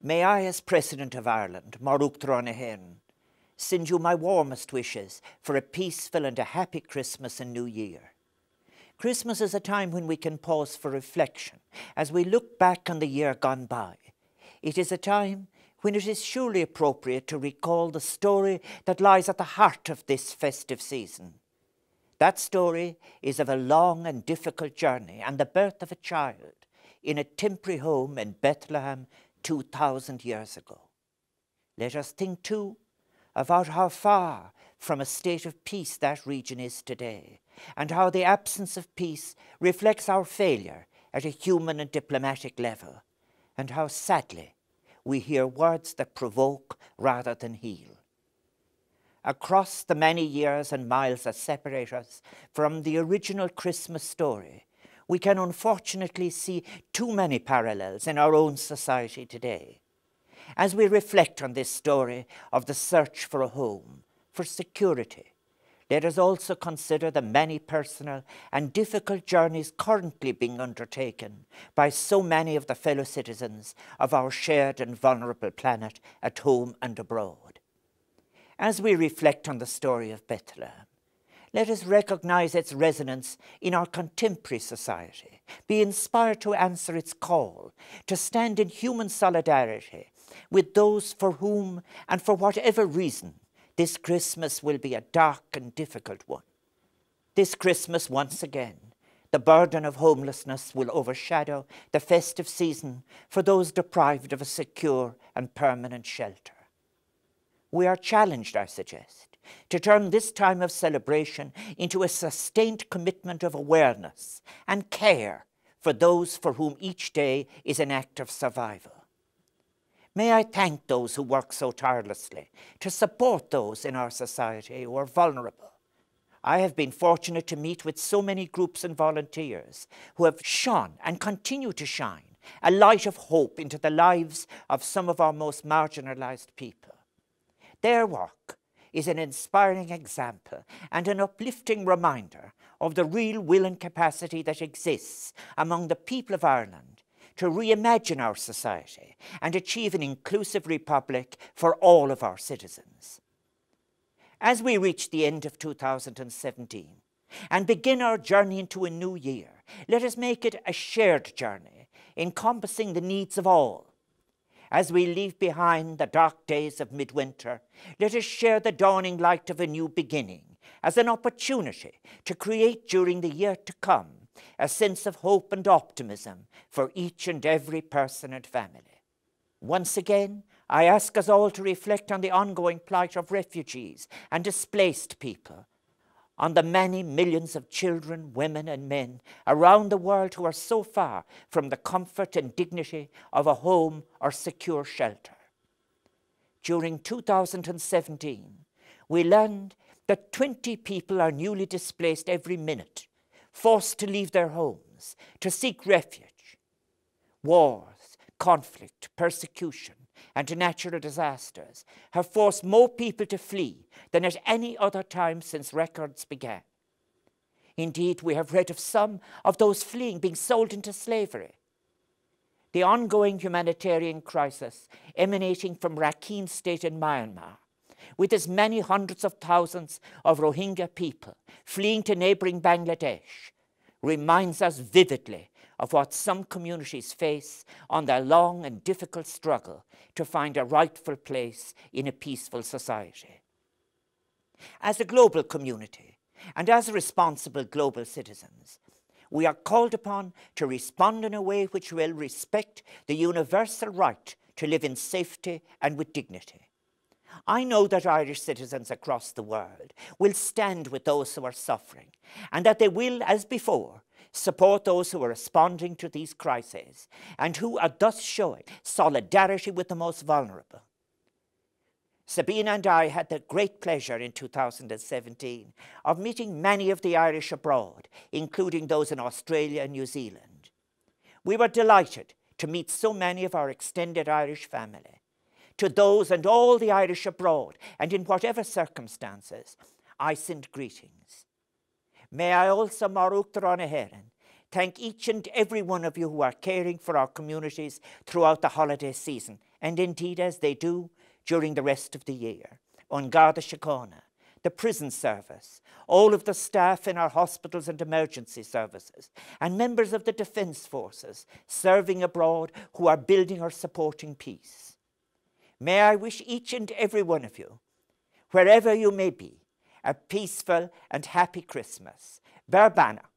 May I, as President of Ireland, Uachtarán, send you my warmest wishes for a peaceful and a happy Christmas and New Year. Christmas is a time when we can pause for reflection as we look back on the year gone by. It is a time when it is surely appropriate to recall the story that lies at the heart of this festive season. That story is of a long and difficult journey and the birth of a child in a temporary home in Bethlehem 2,000 years ago. Let us think too about how far from a state of peace that region is today, and how the absence of peace reflects our failure at a human and diplomatic level, and how sadly we hear words that provoke rather than heal. Across the many years and miles that separate us from the original Christmas story, we can unfortunately see too many parallels in our own society today. As we reflect on this story of the search for a home, for security, let us also consider the many personal and difficult journeys currently being undertaken by so many of the fellow citizens of our shared and vulnerable planet at home and abroad. As we reflect on the story of Bethlehem, let us recognize its resonance in our contemporary society, be inspired to answer its call, to stand in human solidarity with those for whom and for whatever reason this Christmas will be a dark and difficult one. This Christmas, once again, the burden of homelessness will overshadow the festive season for those deprived of a secure and permanent shelter. We are challenged, I suggest, to turn this time of celebration into a sustained commitment of awareness and care for those for whom each day is an act of survival. May I thank those who work so tirelessly to support those in our society who are vulnerable. I have been fortunate to meet with so many groups and volunteers who have shone and continue to shine a light of hope into the lives of some of our most marginalized people. Their work is an inspiring example and an uplifting reminder of the real will and capacity that exists among the people of Ireland to reimagine our society and achieve an inclusive republic for all of our citizens. As we reach the end of 2017 and begin our journey into a new year, let us make it a shared journey encompassing the needs of all. As we leave behind the dark days of midwinter, let us share the dawning light of a new beginning as an opportunity to create during the year to come a sense of hope and optimism for each and every person and family. Once again, I ask us all to reflect on the ongoing plight of refugees and displaced people, on the many millions of children, women and men around the world who are so far from the comfort and dignity of a home or secure shelter. During 2017, we learned that 20 people are newly displaced every minute, forced to leave their homes, to seek refuge. Wars, conflict, persecution, and natural disasters have forced more people to flee than at any other time since records began. Indeed, we have read of some of those fleeing being sold into slavery. The ongoing humanitarian crisis emanating from Rakhine State in Myanmar, with as many hundreds of thousands of Rohingya people fleeing to neighboring Bangladesh, reminds us vividly of what some communities face on their long and difficult struggle to find a rightful place in a peaceful society. As a global community and as responsible global citizens, we are called upon to respond in a way which will respect the universal right to live in safety and with dignity. I know that Irish citizens across the world will stand with those who are suffering, and that they will, as before, support those who are responding to these crises and who are thus showing solidarity with the most vulnerable. Sabina and I had the great pleasure in 2017 of meeting many of the Irish abroad, including those in Australia and New Zealand. We were delighted to meet so many of our extended Irish family. To those and all the Irish abroad, and in whatever circumstances, I send greetings. May I also, Uachtarán, Thank each and every one of you who are caring for our communities throughout the holiday season, and indeed as they do during the rest of the year. On Garda Síochána, the prison service, all of the staff in our hospitals and emergency services, and members of the defence forces serving abroad who are building or supporting peace. May I wish each and every one of you, wherever you may be, a peaceful and happy Christmas. Bear Bannock.